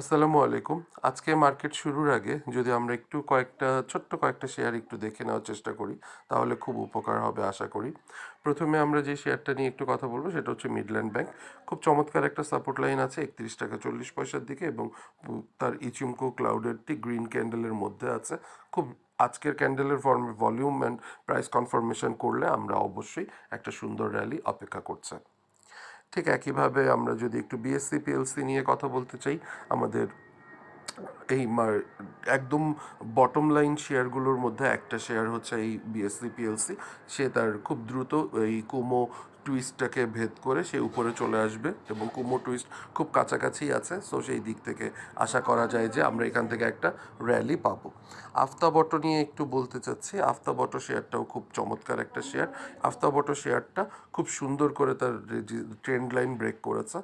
আসসালামু আলাইকুম। আজকে মার্কেট শুরুর আগে যদি আমরা একটু ছোট্ট কয়েকটা শেয়ার একটু দেখে নেওয়ার চেষ্টা করি, তাহলে খুব উপকার হবে আশা করি। প্রথমে আমরা যে শেয়ারটা নিয়ে একটু কথা বলবো সেটা হচ্ছে মিডল্যান্ড ব্যাংক। খুব চমৎকার একটা সাপোর্ট লাইন আছে 31 টাকা 40 পয়সার দিকে এবং তার ইচিমকো ক্লাউডেরটি গ্রিন ক্যান্ডেলের মধ্যে আছে। খুব আজকের ক্যান্ডেলের ভলিউম অ্যান্ড প্রাইস কনফার্মেশন করলে আমরা অবশ্যই একটা সুন্দর র্যালি অপেক্ষা করছে। ঠিক একইভাবে আমরা যদি একটু বিএসসি পিএলসি নিয়ে কথা বলতে চাই, আমাদের এই একদম বটম লাইন শেয়ারগুলোর মধ্যে একটা শেয়ার হচ্ছে এই বিএসসি পিএলসি। সে তার খুব দ্রুত এই কুমো টুইস্টটাকে ভেদ করে সে উপরে চলে আসবে এবং কুমো টুইস্ট খুব কাছাকাছি আছে, সো সেই দিক থেকে আশা করা যায় যে আমরা এখান থেকে একটা র্যালি পাবো। আফতাব অটো নিয়ে একটু বলতে চাচ্ছি। আফতাব অটো শেয়ারটাও খুব চমৎকার একটা শেয়ার। আফতাব অটো শেয়ারটা খুব সুন্দর করে তার ট্রেন্ড লাইন ব্রেক করেছে